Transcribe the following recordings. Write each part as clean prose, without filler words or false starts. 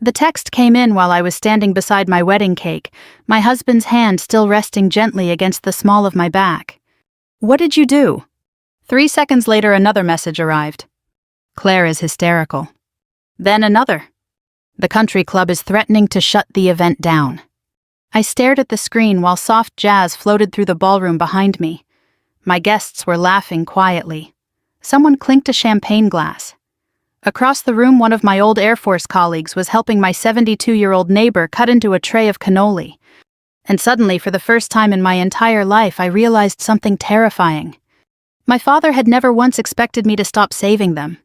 The text came in while I was standing beside my wedding cake, my husband's hand still resting gently against the small of my back. "What did you do?" 3 seconds later, another message arrived. "Claire is hysterical." Then another. "The country club is threatening to shut the event down." I stared at the screen while soft jazz floated through the ballroom behind me. My guests were laughing quietly. Someone clinked a champagne glass. Across the room, one of my old Air Force colleagues was helping my 72-year-old neighbor cut into a tray of cannoli. And suddenly, for the first time in my entire life, I realized something terrifying. My father had never once expected me to stop saving them.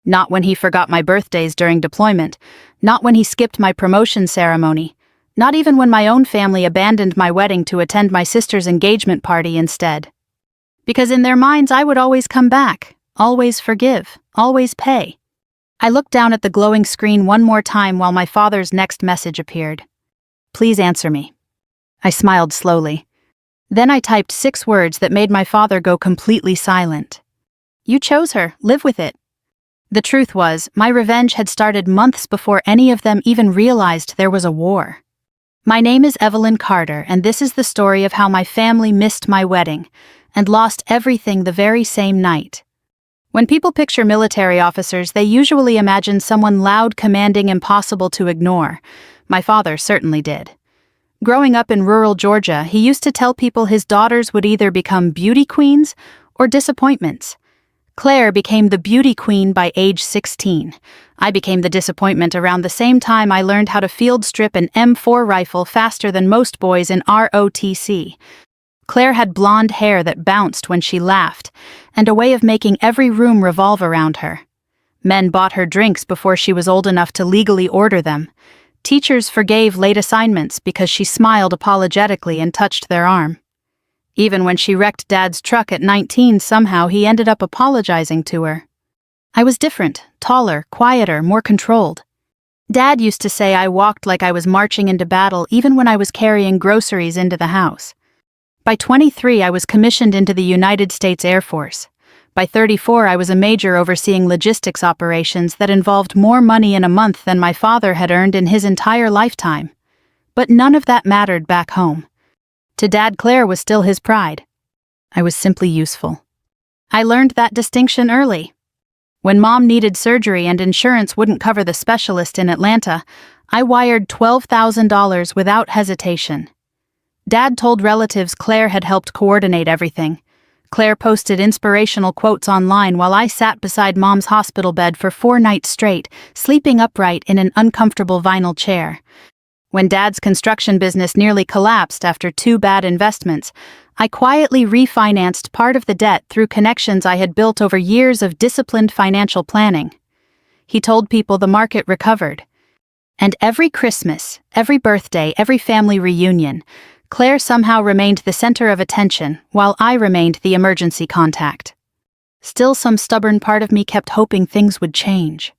Not when he forgot my birthdays during deployment, not when he skipped my promotion ceremony, not even when my own family abandoned my wedding to attend my sister's engagement party instead. Because in their minds, I would always come back, always forgive, always pay. I looked down at the glowing screen one more time while my father's next message appeared. "Please answer me." I smiled slowly. Then I typed 6 words that made my father go completely silent. "You chose her, live with it." The truth was, my revenge had started months before any of them even realized there was a war. My name is Evelyn Carter, and this is the story of how my family missed my wedding and lost everything the very same night. When people picture military officers, they usually imagine someone loud, commanding, impossible to ignore. My father certainly did. Growing up in rural Georgia, he used to tell people his daughters would either become beauty queens or disappointments. Claire became the beauty queen by age 16. I became the disappointment around the same time I learned how to field strip an M4 rifle faster than most boys in ROTC. Claire had blonde hair that bounced when she laughed, and a way of making every room revolve around her. Men bought her drinks before she was old enough to legally order them. Teachers forgave late assignments because she smiled apologetically and touched their arm. Even when she wrecked Dad's truck at 19, somehow he ended up apologizing to her. I was different, taller, quieter, more controlled. Dad used to say I walked like I was marching into battle even when I was carrying groceries into the house. By 23, I was commissioned into the United States Air Force. By 34, I was a major overseeing logistics operations that involved more money in a month than my father had earned in his entire lifetime. But none of that mattered back home. To Dad, Claire was still his pride. I was simply useful. I learned that distinction early. When Mom needed surgery and insurance wouldn't cover the specialist in Atlanta, I wired $12,000 without hesitation. Dad told relatives Claire had helped coordinate everything. Claire posted inspirational quotes online while I sat beside Mom's hospital bed for 4 nights straight, sleeping upright in an uncomfortable vinyl chair. When Dad's construction business nearly collapsed after 2 bad investments, I quietly refinanced part of the debt through connections I had built over years of disciplined financial planning. He told people the market recovered. And every Christmas, every birthday, every family reunion, Claire somehow remained the center of attention, while I remained the emergency contact. Still, some stubborn part of me kept hoping things would change.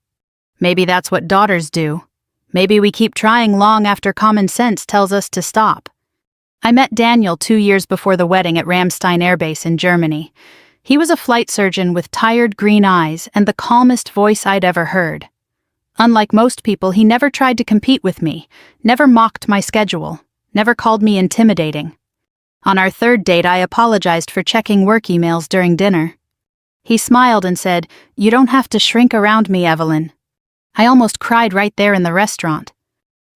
Maybe that's what daughters do. Maybe we keep trying long after common sense tells us to stop. I met Daniel 2 years before the wedding at Ramstein Air Base in Germany. He was a flight surgeon with tired green eyes and the calmest voice I'd ever heard. Unlike most people, he never tried to compete with me, never mocked my schedule, never called me intimidating. On our 3rd date, I apologized for checking work emails during dinner. He smiled and said, "You don't have to shrink around me, Evelyn." I almost cried right there in the restaurant.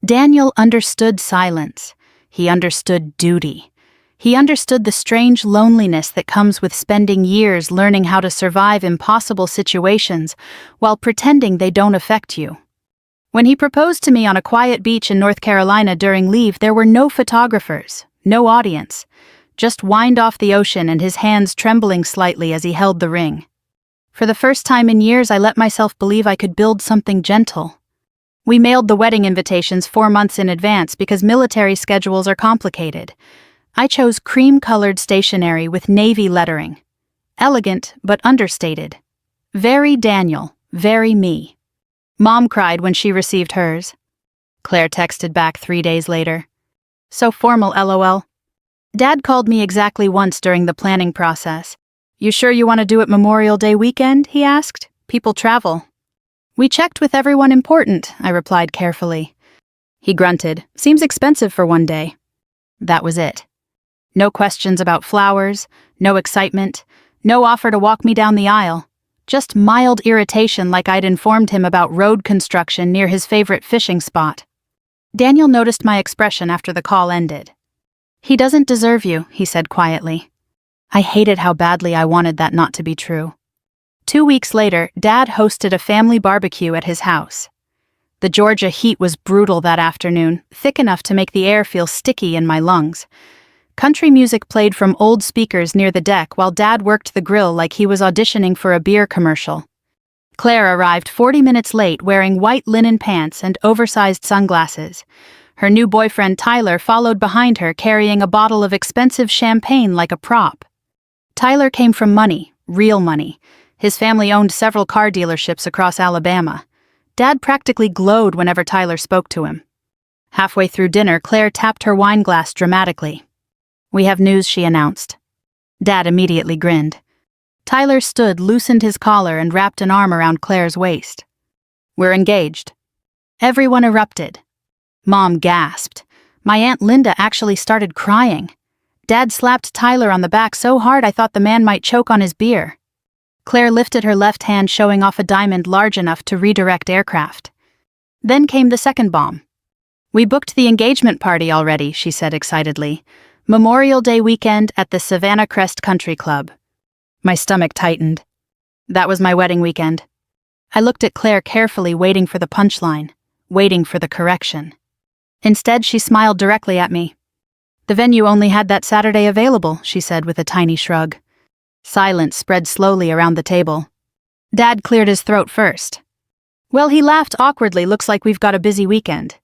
Daniel understood silence. He understood duty. He understood the strange loneliness that comes with spending years learning how to survive impossible situations while pretending they don't affect you. When he proposed to me on a quiet beach in North Carolina during leave, there were no photographers, no audience, just wind off the ocean and his hands trembling slightly as he held the ring. For the first time in years, I let myself believe I could build something gentle. We mailed the wedding invitations 4 months in advance because military schedules are complicated. I chose cream-colored stationery with navy lettering. Elegant, but understated. Very Daniel, very me. Mom cried when she received hers. Claire texted back 3 days later. So formal, LOL. Dad called me exactly once during the planning process. "You sure you want to do it Memorial Day weekend?" he asked. "People travel." We checked with everyone important, I replied carefully. He grunted. Seems expensive for one day. That was it. No questions about flowers, no excitement, no offer to walk me down the aisle. Just mild irritation like I'd informed him about road construction near his favorite fishing spot. Daniel noticed my expression after the call ended. He doesn't deserve you, he said quietly. I hated how badly I wanted that not to be true. 2 weeks later, Dad hosted a family barbecue at his house. The Georgia heat was brutal that afternoon, thick enough to make the air feel sticky in my lungs. Country music played from old speakers near the deck while Dad worked the grill like he was auditioning for a beer commercial. Claire arrived 40 minutes late wearing white linen pants and oversized sunglasses. Her new boyfriend Tyler followed behind her carrying a bottle of expensive champagne like a prop. Tyler came from money, real money. His family owned several car dealerships across Alabama. Dad practically glowed whenever Tyler spoke to him. Halfway through dinner, Claire tapped her wine glass dramatically. We have news, she announced. Dad immediately grinned. Tyler stood, loosened his collar, and wrapped an arm around Claire's waist. We're engaged. Everyone erupted. Mom gasped. My Aunt Linda actually started crying. Dad slapped Tyler on the back so hard I thought the man might choke on his beer. Claire lifted her left hand, showing off a diamond large enough to redirect aircraft. Then came the second bomb. We booked the engagement party already, she said excitedly. Memorial Day weekend at the Savannah Crest Country Club. My stomach tightened. That was my wedding weekend. I looked at Claire carefully, waiting for the punchline, waiting for the correction. Instead, she smiled directly at me. The venue only had that Saturday available, she said with a tiny shrug. Silence spread slowly around the table. Dad cleared his throat first. Well, he laughed awkwardly. Looks like we've got a busy weekend.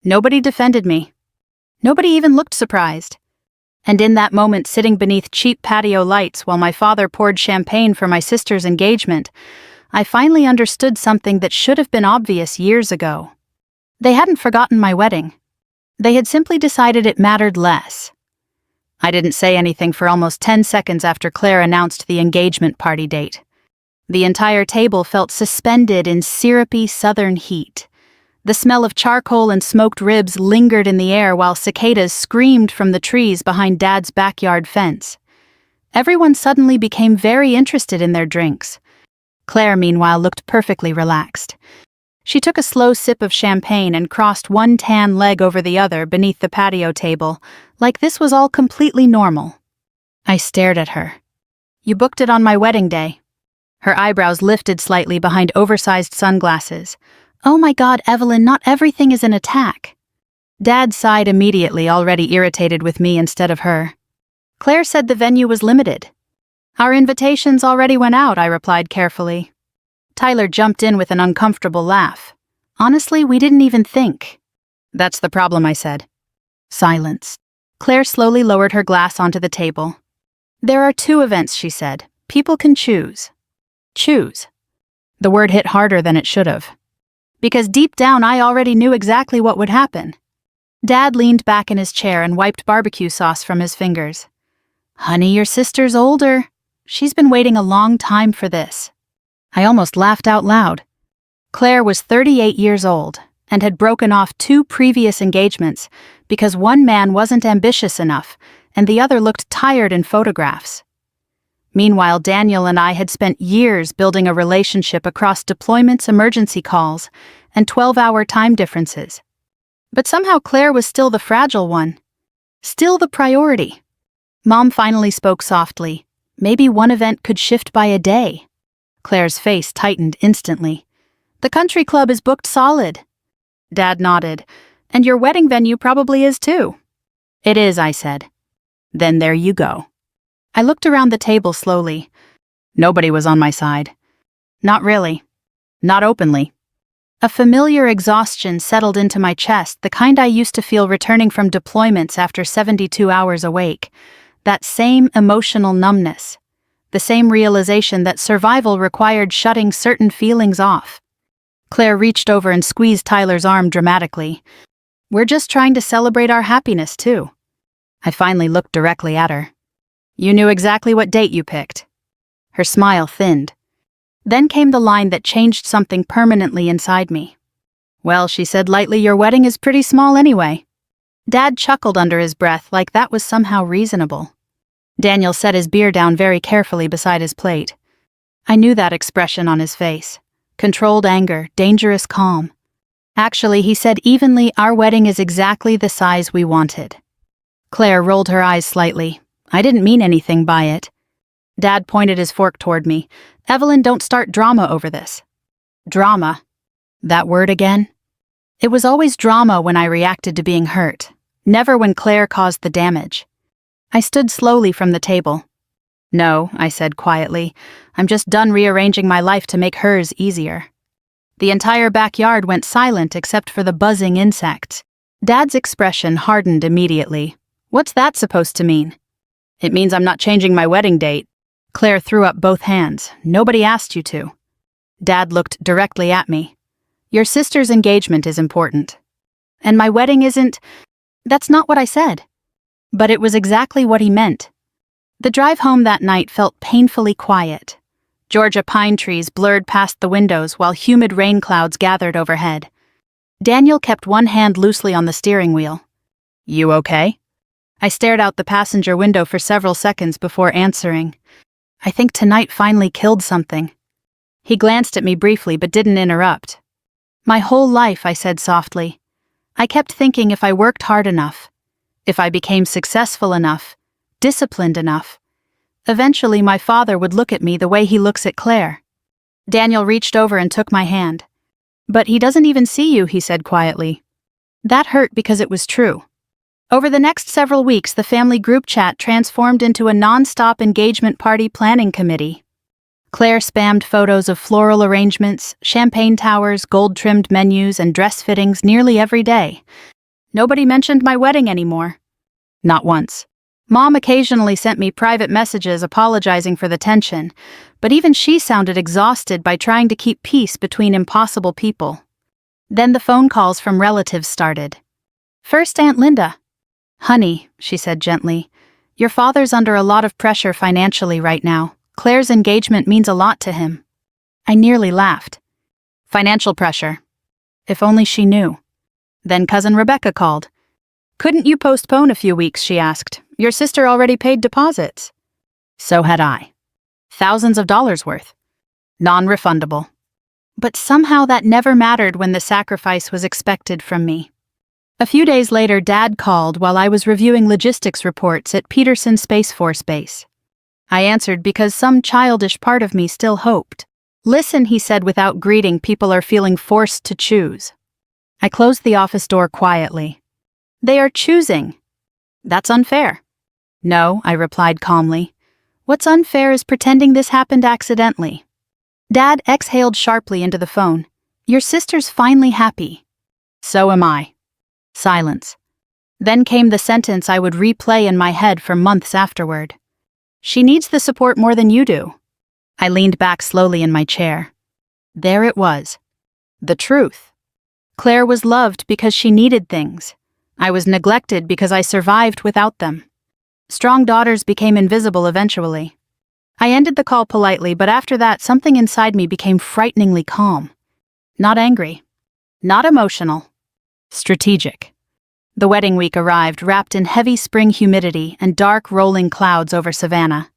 Nobody defended me. Nobody even looked surprised. And in that moment, sitting beneath cheap patio lights while my father poured champagne for my sister's engagement, I finally understood something that should have been obvious years ago. They hadn't forgotten my wedding. They had simply decided it mattered less. I didn't say anything for almost 10 seconds after Claire announced the engagement party date. The entire table felt suspended in syrupy southern heat. The smell of charcoal and smoked ribs lingered in the air while cicadas screamed from the trees behind Dad's backyard fence. Everyone suddenly became very interested in their drinks. Claire, meanwhile, looked perfectly relaxed. She took a slow sip of champagne and crossed one tan leg over the other beneath the patio table, like this was all completely normal. I stared at her. You booked it on my wedding day. Her eyebrows lifted slightly behind oversized sunglasses. Oh my God, Evelyn, not everything is an attack. Dad sighed immediately, already irritated with me instead of her. Claire said the venue was limited. Our invitations already went out, I replied carefully. Tyler jumped in with an uncomfortable laugh. Honestly, we didn't even think. That's the problem, I said. Silence. Claire slowly lowered her glass onto the table. There are 2 events, she said. People can choose. Choose. The word hit harder than it should have. Because deep down I already knew exactly what would happen. Dad leaned back in his chair and wiped barbecue sauce from his fingers. Honey, your sister's older. She's been waiting a long time for this. I almost laughed out loud. Claire was 38 years old and had broken off 2 previous engagements because one man wasn't ambitious enough and the other looked tired in photographs. Meanwhile, Daniel and I had spent years building a relationship across deployments, emergency calls, and 12-hour time differences. But somehow Claire was still the fragile one. Still the priority. Mom finally spoke softly. Maybe one event could shift by a day. Claire's face tightened instantly. The country club is booked solid. Dad nodded. And your wedding venue probably is too. It is, I said. Then there you go. I looked around the table slowly. Nobody was on my side. Not really. Not openly. A familiar exhaustion settled into my chest, the kind I used to feel returning from deployments after 72 hours awake. That same emotional numbness. The same realization that survival required shutting certain feelings off. Claire reached over and squeezed Tyler's arm dramatically. We're just trying to celebrate our happiness, too. I finally looked directly at her. You knew exactly what date you picked. Her smile thinned. Then came the line that changed something permanently inside me. "Well," she said lightly, "your wedding is pretty small anyway." Dad chuckled under his breath like that was somehow reasonable. Daniel set his beer down very carefully beside his plate. I knew that expression on his face. Controlled anger, dangerous calm. Actually, he said evenly, "Our wedding is exactly the size we wanted." Claire rolled her eyes slightly. I didn't mean anything by it. Dad pointed his fork toward me. "Evelyn, don't start drama over this." Drama. That word again? It was always drama when I reacted to being hurt, never when Claire caused the damage. I stood slowly from the table. "No," I said quietly. "I'm just done rearranging my life to make hers easier." The entire backyard went silent except for the buzzing insects. Dad's expression hardened immediately. "What's that supposed to mean?" "It means I'm not changing my wedding date." Claire threw up both hands. "Nobody asked you to." Dad looked directly at me. "Your sister's engagement is important. And my wedding isn't—" That's not what I said. But it was exactly what he meant. The drive home that night felt painfully quiet. Georgia pine trees blurred past the windows while humid rain clouds gathered overhead. Daniel kept one hand loosely on the steering wheel. "You okay?" I stared out the passenger window for several seconds before answering. "I think tonight finally killed something." He glanced at me briefly but didn't interrupt. "My whole life," I said softly. "I kept thinking if I worked hard enough, if I became successful enough, disciplined enough, eventually my father would look at me the way he looks at Claire." Daniel reached over and took my hand. "But he doesn't even see you," he said quietly. That hurt because it was true. Over the next several weeks, the family group chat transformed into a non-stop engagement party planning committee. Claire spammed photos of floral arrangements, champagne towers, gold-trimmed menus, and dress fittings nearly every day. Nobody mentioned my wedding anymore. Not once. Mom occasionally sent me private messages apologizing for the tension, but even she sounded exhausted by trying to keep peace between impossible people. Then the phone calls from relatives started. First Aunt Linda. "Honey," she said gently, "your father's under a lot of pressure financially right now. Claire's engagement means a lot to him." I nearly laughed. Financial pressure. If only she knew. Then Cousin Rebecca called. "Couldn't you postpone a few weeks?" she asked. "Your sister already paid deposits." So had I. Thousands of dollars worth. Non-refundable. But somehow that never mattered when the sacrifice was expected from me. A few days later, Dad called while I was reviewing logistics reports at Peterson Space Force Base. I answered because some childish part of me still hoped. "Listen," he said without greeting, "people are feeling forced to choose." I closed the office door quietly. "They are choosing. That's unfair." "No," I replied calmly. "What's unfair is pretending this happened accidentally." Dad exhaled sharply into the phone. "Your sister's finally happy." "So am I." Silence. Then came the sentence I would replay in my head for months afterward. "She needs the support more than you do." I leaned back slowly in my chair. There it was. The truth. Claire was loved because she needed things. I was neglected because I survived without them. Strong daughters became invisible eventually. I ended the call politely, but after that, something inside me became frighteningly calm. Not angry. Not emotional. Strategic. The wedding week arrived, wrapped in heavy spring humidity and dark, rolling clouds over Savannah.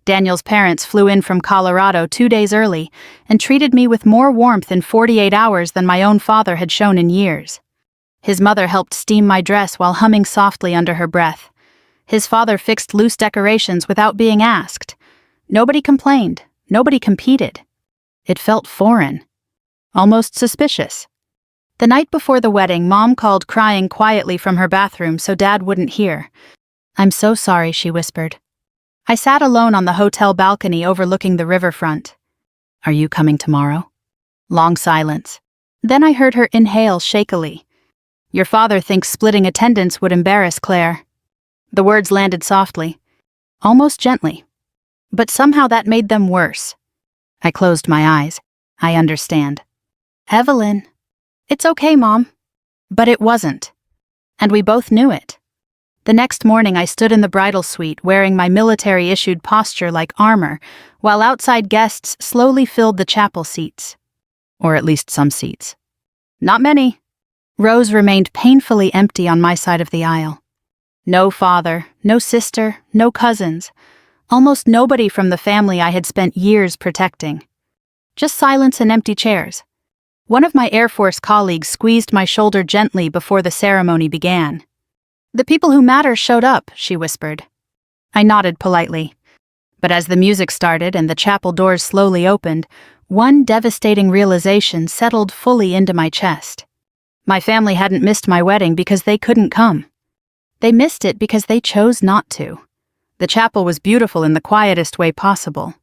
Daniel's parents flew in from Colorado 2 days early and treated me with more warmth in 48 hours than my own father had shown in years. His mother helped steam my dress while humming softly under her breath. His father fixed loose decorations without being asked. Nobody complained. Nobody competed. It felt foreign. Almost suspicious. The night before the wedding, Mom called crying quietly from her bathroom so Dad wouldn't hear. "I'm so sorry," she whispered. I sat alone on the hotel balcony overlooking the riverfront. "Are you coming tomorrow?" Long silence. Then I heard her inhale shakily. "Your father thinks splitting attendance would embarrass Claire." The words landed softly, almost gently. But somehow that made them worse. I closed my eyes. "I understand." "Evelyn." "It's okay, Mom." But it wasn't. And we both knew it. The next morning I stood in the bridal suite wearing my military-issued posture like armor, while outside guests slowly filled the chapel seats. Or at least some seats. Not many. Rows remained painfully empty on my side of the aisle. No father, no sister, no cousins. Almost nobody from the family I had spent years protecting. Just silence and empty chairs. One of my Air Force colleagues squeezed my shoulder gently before the ceremony began. "The people who matter showed up," she whispered. I nodded politely. But as the music started and the chapel doors slowly opened, one devastating realization settled fully into my chest. My family hadn't missed my wedding because they couldn't come. They missed it because they chose not to. The chapel was beautiful in the quietest way possible.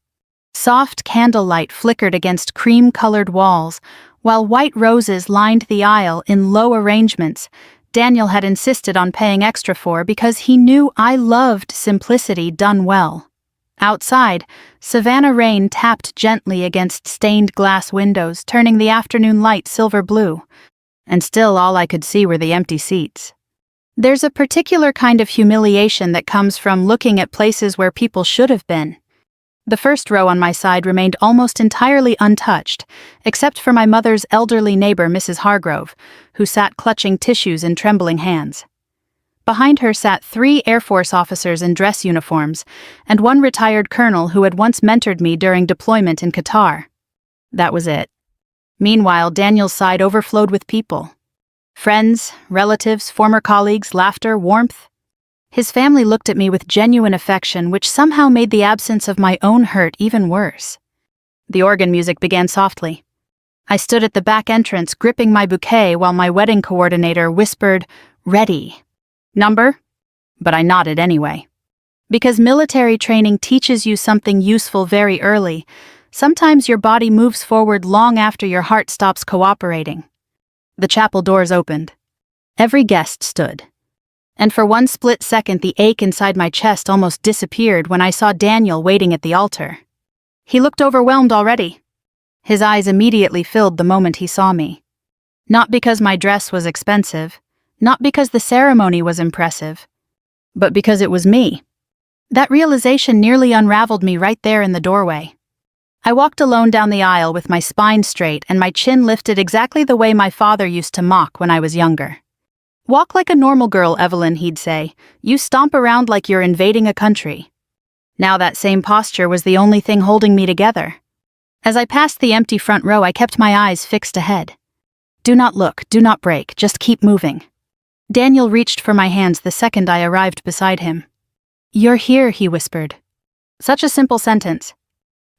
Soft candlelight flickered against cream-colored walls, while white roses lined the aisle in low arrangements Daniel had insisted on paying extra for because he knew I loved simplicity done well. Outside, Savannah rain tapped gently against stained glass windows, turning the afternoon light silver blue. And still all I could see were the empty seats. There's a particular kind of humiliation that comes from looking at places where people should have been. The first row on my side remained almost entirely untouched, except for my mother's elderly neighbor, Mrs. Hargrove, who sat clutching tissues in trembling hands. Behind her sat 3 Air Force officers in dress uniforms, and one retired colonel who had once mentored me during deployment in Qatar. That was it. Meanwhile, Daniel's side overflowed with people. Friends, relatives, former colleagues, laughter, warmth. His family looked at me with genuine affection, which somehow made the absence of my own hurt even worse. The organ music began softly. I stood at the back entrance, gripping my bouquet while my wedding coordinator whispered, "Ready." "Number?" But I nodded anyway. Because military training teaches you something useful very early, sometimes your body moves forward long after your heart stops cooperating. The chapel doors opened. Every guest stood. And for one split second the ache inside my chest almost disappeared when I saw Daniel waiting at the altar. He looked overwhelmed already. His eyes immediately filled the moment he saw me. Not because my dress was expensive, not because the ceremony was impressive, but because it was me. That realization nearly unraveled me right there in the doorway. I walked alone down the aisle with my spine straight and my chin lifted exactly the way my father used to mock when I was younger. "Walk like a normal girl, Evelyn," he'd say. "You stomp around like you're invading a country." Now that same posture was the only thing holding me together. As I passed the empty front row, I kept my eyes fixed ahead. Do not look, do not break, just keep moving. Daniel reached for my hands the second I arrived beside him. "You're here," he whispered. Such a simple sentence.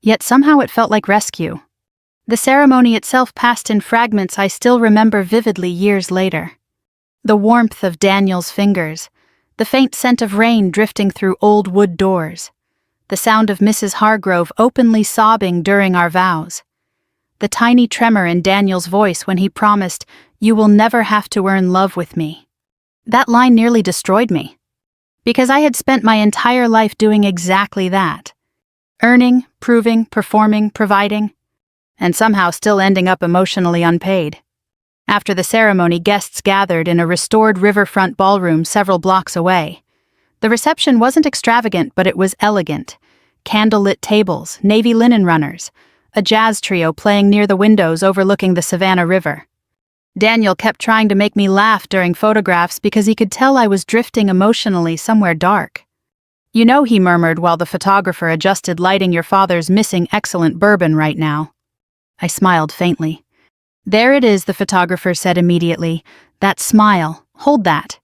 Yet somehow it felt like rescue. The ceremony itself passed in fragments I still remember vividly years later. The warmth of Daniel's fingers, the faint scent of rain drifting through old wood doors, the sound of Mrs. Hargrove openly sobbing during our vows, the tiny tremor in Daniel's voice when he promised, "You will never have to earn love with me." That line nearly destroyed me. Because I had spent my entire life doing exactly that. Earning, proving, performing, providing, and somehow still ending up emotionally unpaid. After the ceremony, guests gathered in a restored riverfront ballroom several blocks away. The reception wasn't extravagant, but it was elegant. Candlelit tables, navy linen runners, a jazz trio playing near the windows overlooking the Savannah River. Daniel kept trying to make me laugh during photographs because he could tell I was drifting emotionally somewhere dark. "You know," he murmured while the photographer adjusted lighting, "your father's missing excellent bourbon right now." I smiled faintly. "There it is," the photographer said immediately. "That smile, hold that."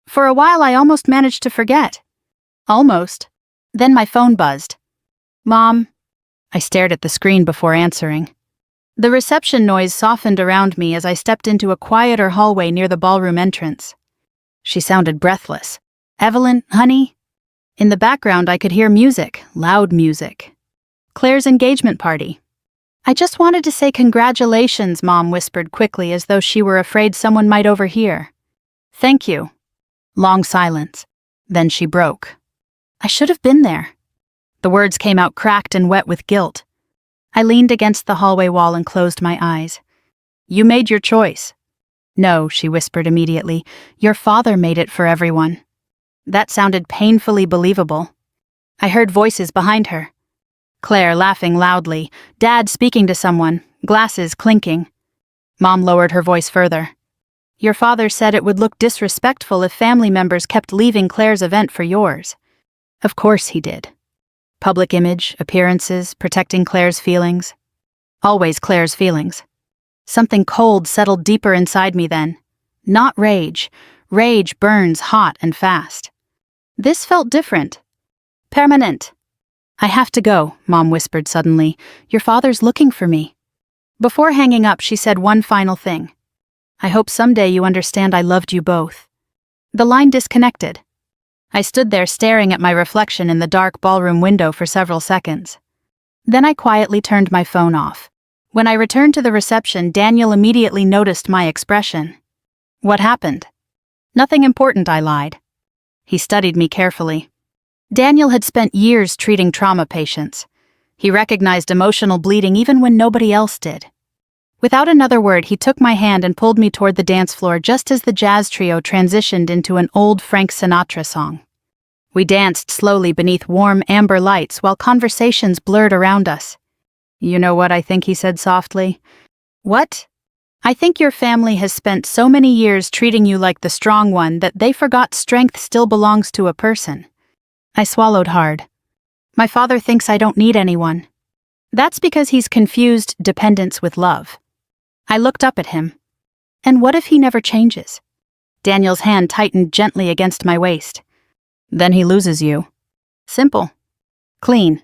For a while I almost managed to forget. Almost. Then my phone buzzed. "Mom." I stared at the screen before answering. The reception noise softened around me as I stepped into a quieter hallway near the ballroom entrance. She sounded breathless. "Evelyn, honey?" In the background I could hear music, loud music. Claire's engagement party. "I just wanted to say congratulations," Mom whispered quickly as though she were afraid someone might overhear. "Thank you." Long silence. Then she broke. "I should have been there." The words came out cracked and wet with guilt. I leaned against the hallway wall and closed my eyes. "You made your choice." "No," she whispered immediately. "Your father made it for everyone." That sounded painfully believable. I heard voices behind her. Claire laughing loudly, Dad speaking to someone, glasses clinking. Mom lowered her voice further. Your father said it would look disrespectful if family members kept leaving Claire's event for yours. Of course he did. Public image, appearances, protecting Claire's feelings. Always Claire's feelings. Something cold settled deeper inside me then. Not rage. Rage burns hot and fast. This felt different. Permanent. I have to go, Mom whispered suddenly. Your father's looking for me. Before hanging up, she said one final thing. I hope someday you understand I loved you both. The line disconnected. I stood there staring at my reflection in the dark ballroom window for several seconds. Then I quietly turned my phone off. When I returned to the reception, Daniel immediately noticed my expression. What happened? Nothing important, I lied. He studied me carefully. Daniel had spent years treating trauma patients. He recognized emotional bleeding even when nobody else did. Without another word, he took my hand and pulled me toward the dance floor just as the jazz trio transitioned into an old Frank Sinatra song. We danced slowly beneath warm amber lights while conversations blurred around us. You know what I think, he said softly. What? I think your family has spent so many years treating you like the strong one that they forgot strength still belongs to a person. I swallowed hard. My father thinks I don't need anyone. That's because he's confused dependence with love. I looked up at him. And what if he never changes? Daniel's hand tightened gently against my waist. Then he loses you. Simple. Clean.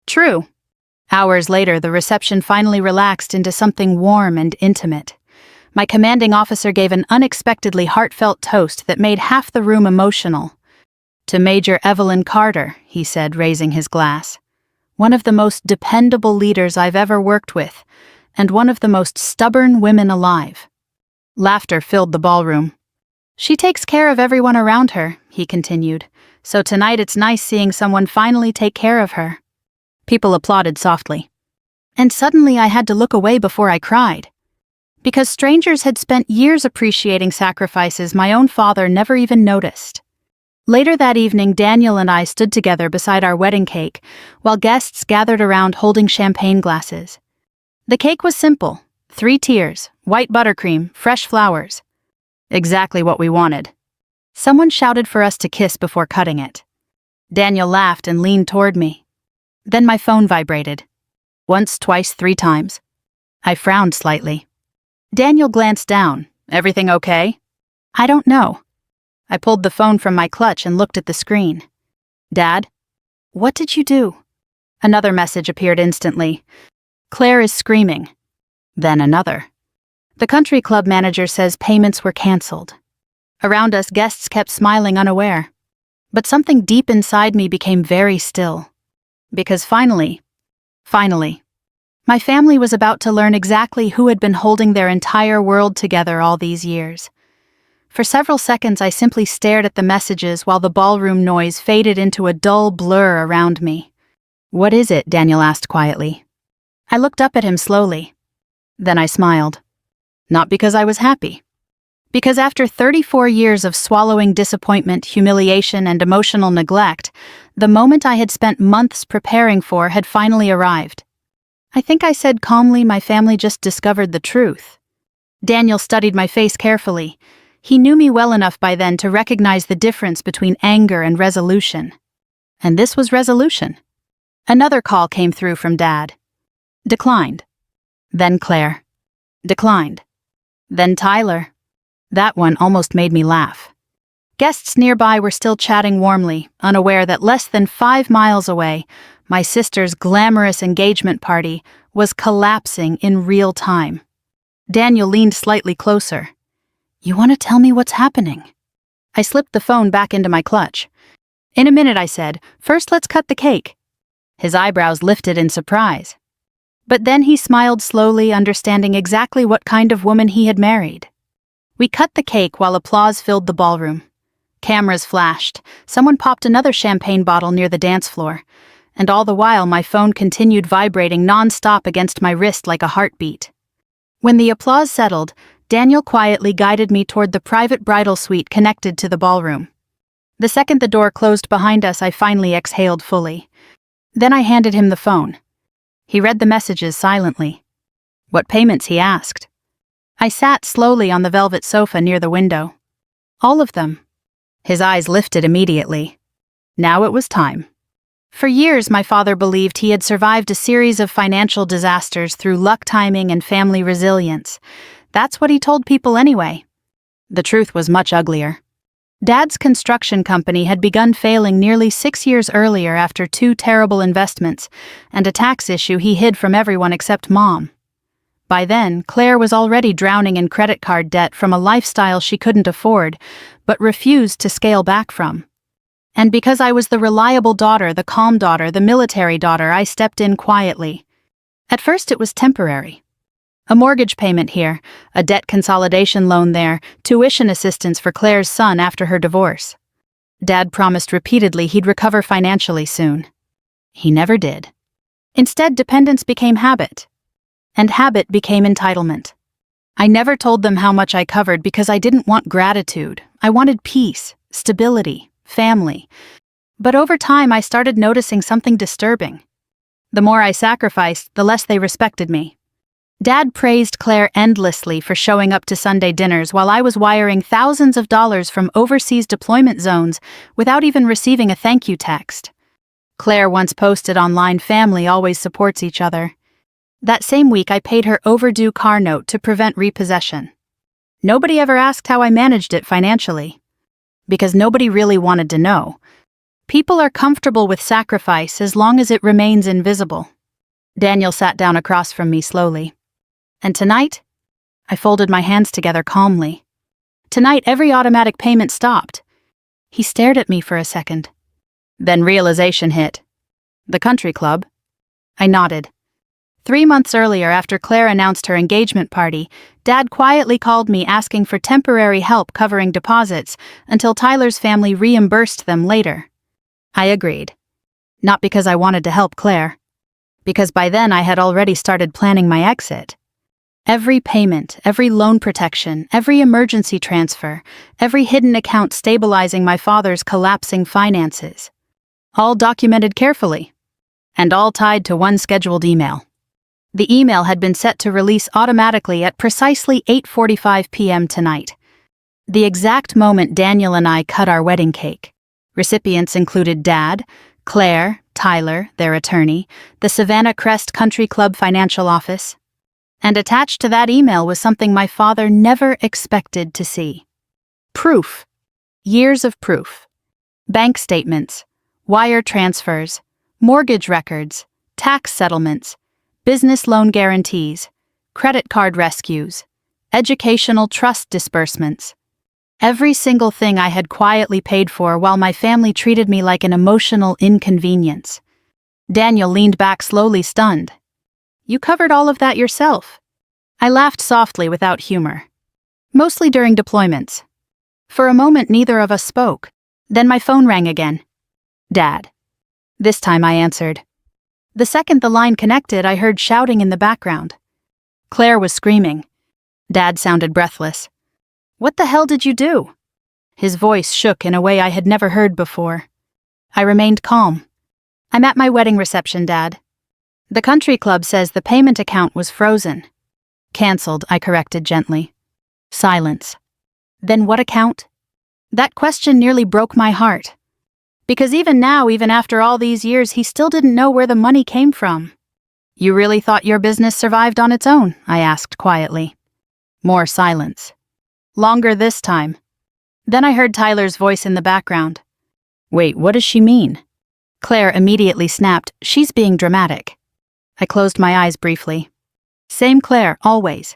True. Hours later, the reception finally relaxed into something warm and intimate. My commanding officer gave an unexpectedly heartfelt toast that made half the room emotional. To Major Evelyn Carter, he said, raising his glass. One of the most dependable leaders I've ever worked with, and one of the most stubborn women alive. Laughter filled the ballroom. She takes care of everyone around her, he continued, so tonight it's nice seeing someone finally take care of her. People applauded softly. And suddenly I had to look away before I cried. Because strangers had spent years appreciating sacrifices my own father never even noticed. Later that evening, Daniel and I stood together beside our wedding cake, while guests gathered around holding champagne glasses. The cake was simple, 3 tiers, white buttercream, fresh flowers. Exactly what we wanted. Someone shouted for us to kiss before cutting it. Daniel laughed and leaned toward me. Then my phone vibrated. Once, twice, 3 times. I frowned slightly. Daniel glanced down. Everything okay? I don't know. I pulled the phone from my clutch and looked at the screen. Dad? What did you do? Another message appeared instantly. Claire is screaming. Then another. The country club manager says payments were canceled. Around us, guests kept smiling unaware. But something deep inside me became very still. Because finally, my family was about to learn exactly who had been holding their entire world together all these years. For several seconds, I simply stared at the messages while the ballroom noise faded into a dull blur around me. What is it? Daniel asked quietly. I looked up at him slowly. Then I smiled. Not because I was happy. Because after 34 years of swallowing disappointment, humiliation, and emotional neglect, the moment I had spent months preparing for had finally arrived. I think I said calmly, my family just discovered the truth. Daniel studied my face carefully. He knew me well enough by then to recognize the difference between anger and resolution. And this was resolution. Another call came through from Dad. Declined. Then Claire. Declined. Then Tyler. That one almost made me laugh. Guests nearby were still chatting warmly, unaware that less than 5 miles away, my sister's glamorous engagement party was collapsing in real time. Daniel leaned slightly closer. You want to tell me what's happening? I slipped the phone back into my clutch. In a minute, I said. First, let's cut the cake. His eyebrows lifted in surprise. But then he smiled slowly, understanding exactly what kind of woman he had married. We cut the cake while applause filled the ballroom. Cameras flashed. Someone popped another champagne bottle near the dance floor. And all the while, my phone continued vibrating non-stop against my wrist like a heartbeat. When the applause settled, Daniel quietly guided me toward the private bridal suite connected to the ballroom. The second the door closed behind us, I finally exhaled fully. Then I handed him the phone. He read the messages silently. What payments, he asked. I sat slowly on the velvet sofa near the window. All of them. His eyes lifted immediately. Now it was time. For years, my father believed he had survived a series of financial disasters through luck, timing, and family resilience. That's what he told people anyway. The truth was much uglier. Dad's construction company had begun failing nearly 6 years earlier after 2 terrible investments and a tax issue he hid from everyone except Mom. By then, Claire was already drowning in credit card debt from a lifestyle she couldn't afford, but refused to scale back from. And because I was the reliable daughter, the calm daughter, the military daughter, I stepped in quietly. At first it was temporary. A mortgage payment here, a debt consolidation loan there, tuition assistance for Claire's son after her divorce. Dad promised repeatedly he'd recover financially soon. He never did. Instead, dependence became habit. And habit became entitlement. I never told them how much I covered because I didn't want gratitude. I wanted peace, stability, family. But over time, I started noticing something disturbing. The more I sacrificed, the less they respected me. Dad praised Claire endlessly for showing up to Sunday dinners while I was wiring thousands of dollars from overseas deployment zones without even receiving a thank you text. Claire once posted online, "Family always supports each other." That same week, I paid her overdue car note to prevent repossession. Nobody ever asked how I managed it financially. Because nobody really wanted to know. People are comfortable with sacrifice as long as it remains invisible. Daniel sat down across from me slowly. And tonight? I folded my hands together calmly. Tonight, every automatic payment stopped. He stared at me for a second. Then realization hit. The country club? I nodded. 3 months earlier, after Claire announced her engagement party, Dad quietly called me asking for temporary help covering deposits until Tyler's family reimbursed them later. I agreed. Not because I wanted to help Claire. Because by then I had already started planning my exit. Every payment, every loan protection, every emergency transfer, every hidden account stabilizing my father's collapsing finances. All documented carefully. And all tied to one scheduled email. The email had been set to release automatically at precisely 8:45 p.m. tonight. The exact moment Daniel and I cut our wedding cake. Recipients included Dad, Claire, Tyler, their attorney, the Savannah Crest Country Club financial office. And attached to that email was something my father never expected to see. Proof. Years of proof. Bank statements, wire transfers, mortgage records, tax settlements, business loan guarantees, credit card rescues, educational trust disbursements. Every single thing I had quietly paid for while my family treated me like an emotional inconvenience. Daniel leaned back slowly, stunned. You covered all of that yourself. I laughed softly without humor. Mostly during deployments. For a moment, neither of us spoke. Then my phone rang again. Dad. This time I answered. The second the line connected, I heard shouting in the background. Claire was screaming. Dad sounded breathless. What the hell did you do? His voice shook in a way I had never heard before. I remained calm. I'm at my wedding reception, Dad. The country club says the payment account was frozen. Cancelled, I corrected gently. Silence. Then what account? That question nearly broke my heart. Because even now, even after all these years, he still didn't know where the money came from. You really thought your business survived on its own? I asked quietly. More silence. Longer this time. Then I heard Tyler's voice in the background. Wait, what does she mean? Claire immediately snapped, she's being dramatic. I closed my eyes briefly. Same Claire, always.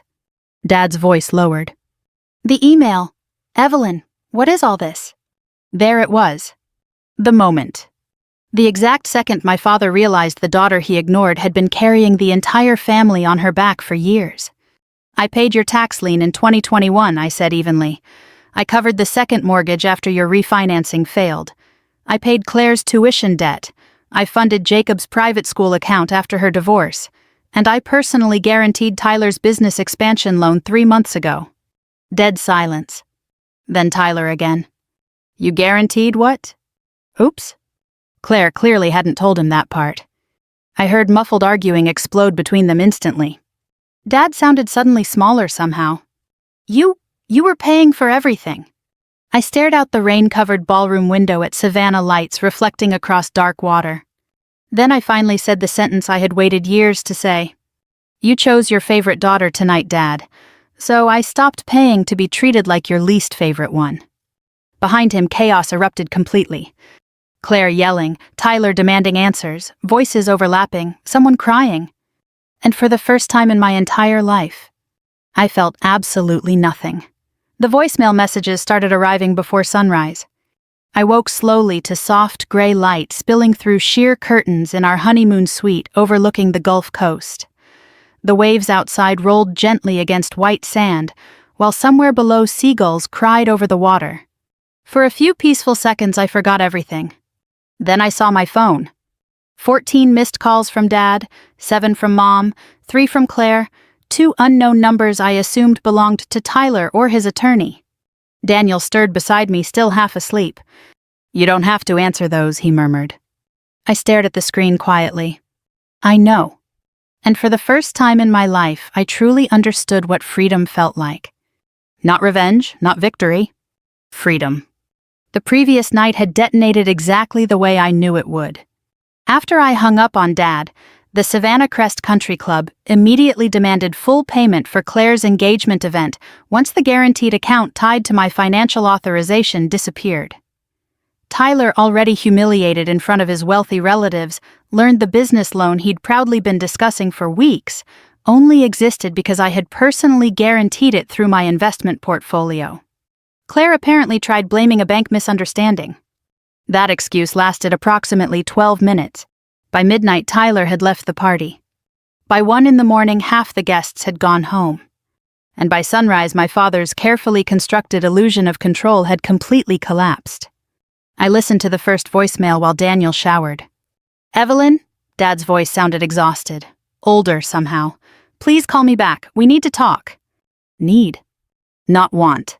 Dad's voice lowered. The email. Evelyn, what is all this? There it was. The moment. The exact second my father realized the daughter he ignored had been carrying the entire family on her back for years. I paid your tax lien in 2021, I said evenly. I covered the second mortgage after your refinancing failed. I paid Claire's tuition debt. I funded Jacob's private school account after her divorce. And I personally guaranteed Tyler's business expansion loan 3 months ago. Dead silence. Then Tyler again. You guaranteed what? Oops. Claire clearly hadn't told him that part. I heard muffled arguing explode between them instantly. Dad sounded suddenly smaller somehow. You were paying for everything. I stared out the rain-covered ballroom window at Savannah lights reflecting across dark water. Then I finally said the sentence I had waited years to say. You chose your favorite daughter tonight, Dad, so I stopped paying to be treated like your least favorite one. Behind him, chaos erupted completely. Claire yelling, Tyler demanding answers, voices overlapping, someone crying. And for the first time in my entire life, I felt absolutely nothing. The voicemail messages started arriving before sunrise. I woke slowly to soft gray light spilling through sheer curtains in our honeymoon suite overlooking the Gulf Coast. The waves outside rolled gently against white sand, while somewhere below seagulls cried over the water. For a few peaceful seconds I forgot everything. Then I saw my phone. 14 missed calls from Dad, 7 from Mom, 3 from Claire, 2 unknown numbers I assumed belonged to Tyler or his attorney. Daniel stirred beside me, still half asleep. You don't have to answer those, he murmured. I stared at the screen quietly. I know. And for the first time in my life, I truly understood what freedom felt like. Not revenge, not victory. Freedom. The previous night had detonated exactly the way I knew it would. After I hung up on Dad, the Savannah Crest Country Club immediately demanded full payment for Claire's engagement event once the guaranteed account tied to my financial authorization disappeared. Tyler, already humiliated in front of his wealthy relatives, learned the business loan he'd proudly been discussing for weeks only existed because I had personally guaranteed it through my investment portfolio. Claire apparently tried blaming a bank misunderstanding. That excuse lasted approximately 12 minutes. By midnight, Tyler had left the party. By 1 a.m, half the guests had gone home. And by sunrise, my father's carefully constructed illusion of control had completely collapsed. I listened to the first voicemail while Daniel showered. Evelyn? Dad's voice sounded exhausted. Older, somehow. Please call me back. We need to talk. Need. Not want.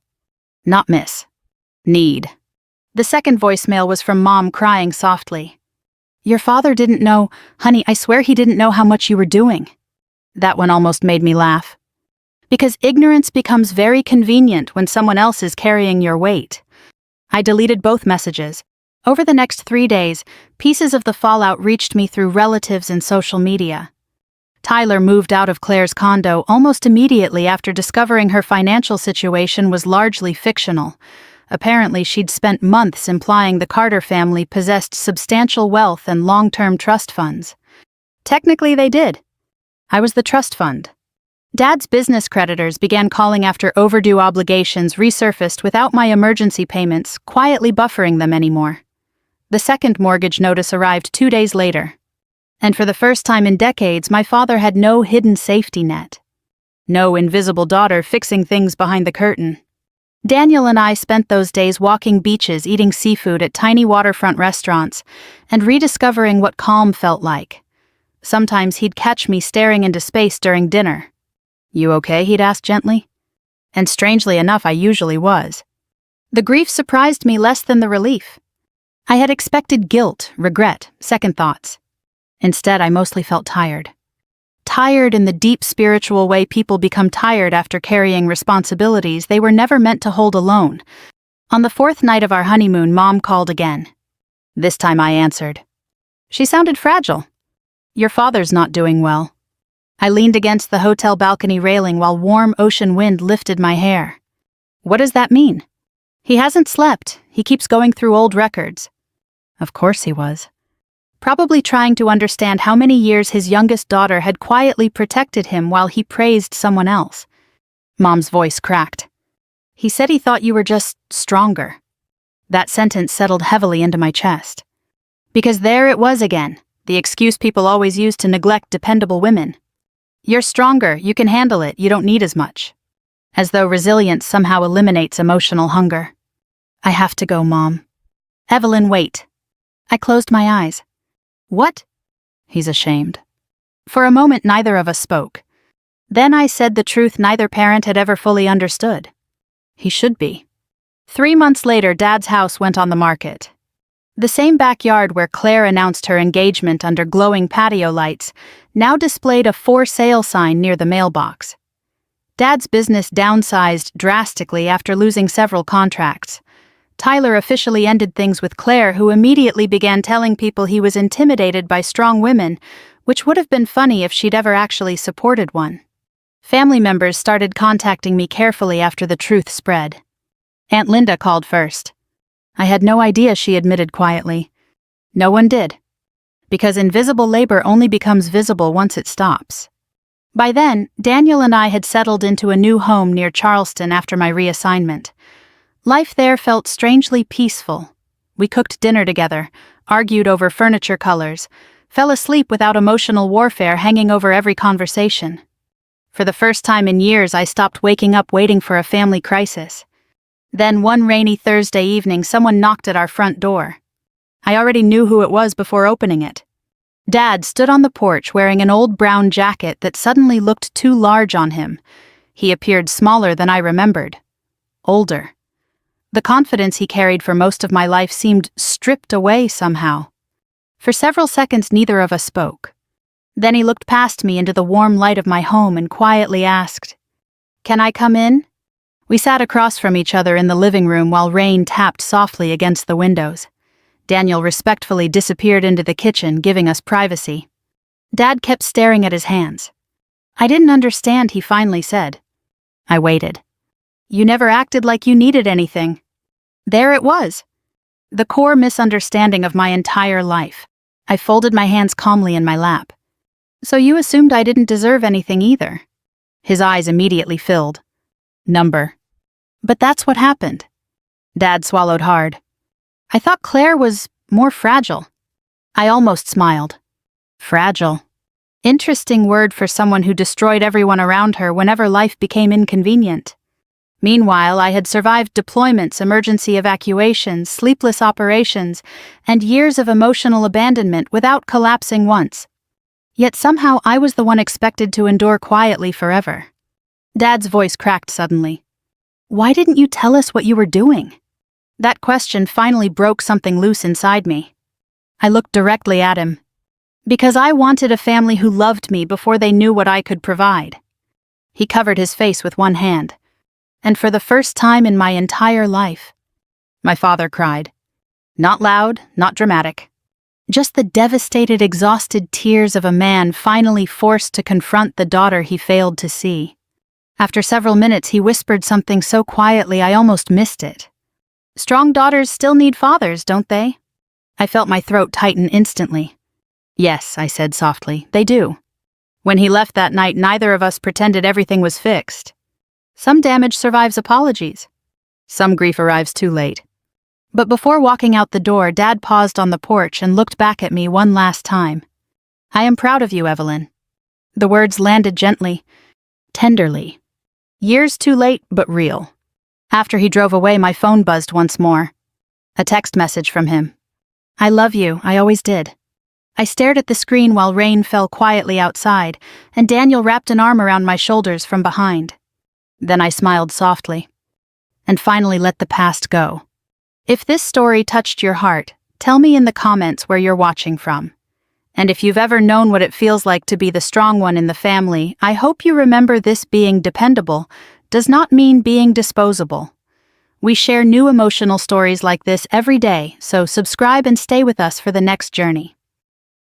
Not miss. Need. The second voicemail was from Mom crying softly. Your father didn't know. Honey, I swear he didn't know how much you were doing. That one almost made me laugh. Because ignorance becomes very convenient when someone else is carrying your weight. I deleted both messages. Over the next 3 days, pieces of the fallout reached me through relatives and social media. Tyler moved out of Claire's condo almost immediately after discovering her financial situation was largely fictional. Apparently, she'd spent months implying the Carter family possessed substantial wealth and long-term trust funds. Technically, they did. I was the trust fund. Dad's business creditors began calling after overdue obligations resurfaced without my emergency payments quietly buffering them anymore. The second mortgage notice arrived 2 days later. And for the first time in decades, my father had no hidden safety net. No invisible daughter fixing things behind the curtain. Daniel and I spent those days walking beaches, eating seafood at tiny waterfront restaurants, and rediscovering what calm felt like. Sometimes he'd catch me staring into space during dinner. You okay? He'd ask gently. And strangely enough, I usually was. The grief surprised me less than the relief. I had expected guilt, regret, second thoughts. Instead, I mostly felt tired. Tired in the deep spiritual way people become tired after carrying responsibilities they were never meant to hold alone. On the 4th night of our honeymoon, Mom called again. This time I answered. She sounded fragile. Your father's not doing well. I leaned against the hotel balcony railing while warm ocean wind lifted my hair. What does that mean? He hasn't slept. He keeps going through old records. Of course he was. Probably trying to understand how many years his youngest daughter had quietly protected him while he praised someone else. Mom's voice cracked. He said he thought you were just stronger. That sentence settled heavily into my chest. Because there it was again, the excuse people always use to neglect dependable women. You're stronger, you can handle it, you don't need as much. As though resilience somehow eliminates emotional hunger. I have to go, Mom. Evelyn, wait. I closed my eyes. What? He's ashamed. For a moment, neither of us spoke. Then I said the truth neither parent had ever fully understood. He should be. 3 months later, Dad's house went on the market. The same backyard where Claire announced her engagement under glowing patio lights now displayed a for sale sign near the mailbox. Dad's business downsized drastically after losing several contracts. Tyler officially ended things with Claire, who immediately began telling people he was intimidated by strong women, which would have been funny if she'd ever actually supported one. Family members started contacting me carefully after the truth spread. Aunt Linda called first. I had no idea, she admitted quietly. No one did. Because invisible labor only becomes visible once it stops. By then, Daniel and I had settled into a new home near Charleston after my reassignment. Life there felt strangely peaceful. We cooked dinner together, argued over furniture colors, fell asleep without emotional warfare hanging over every conversation. For the first time in years, I stopped waking up waiting for a family crisis. Then one rainy Thursday evening, someone knocked at our front door. I already knew who it was before opening it. Dad stood on the porch wearing an old brown jacket that suddenly looked too large on him. He appeared smaller than I remembered. Older. The confidence he carried for most of my life seemed stripped away somehow. For several seconds, neither of us spoke. Then he looked past me into the warm light of my home and quietly asked, "Can I come in?" We sat across from each other in the living room while rain tapped softly against the windows. Daniel respectfully disappeared into the kitchen, giving us privacy. Dad kept staring at his hands. "I didn't understand," he finally said. I waited. "You never acted like you needed anything." There it was. The core misunderstanding of my entire life. I folded my hands calmly in my lap. "So you assumed I didn't deserve anything either?" His eyes immediately filled. Number. But that's what happened. Dad swallowed hard. "I thought Claire was more fragile." I almost smiled. Fragile. Interesting word for someone who destroyed everyone around her whenever life became inconvenient. Meanwhile, I had survived deployments, emergency evacuations, sleepless operations, and years of emotional abandonment without collapsing once. Yet somehow I was the one expected to endure quietly forever. Dad's voice cracked suddenly. "Why didn't you tell us what you were doing?" That question finally broke something loose inside me. I looked directly at him. "Because I wanted a family who loved me before they knew what I could provide." He covered his face with one hand. "And for the first time in my entire life," my father cried. Not loud, not dramatic. Just the devastated, exhausted tears of a man finally forced to confront the daughter he failed to see. After several minutes, he whispered something so quietly I almost missed it. "Strong daughters still need fathers, don't they?" I felt my throat tighten instantly. "Yes," I said softly, "they do." When he left that night, neither of us pretended everything was fixed. Some damage survives apologies. Some grief arrives too late. But before walking out the door, Dad paused on the porch and looked back at me one last time. "I am proud of you, Evelyn." The words landed gently, tenderly. Years too late, but real. After he drove away, my phone buzzed once more. A text message from him. "I love you, I always did." I stared at the screen while rain fell quietly outside, and Daniel wrapped an arm around my shoulders from behind. Then I smiled softly, and finally let the past go. If this story touched your heart, tell me in the comments where you're watching from. And if you've ever known what it feels like to be the strong one in the family, I hope you remember this: being dependable does not mean being disposable. We share new emotional stories like this every day, so subscribe and stay with us for the next journey.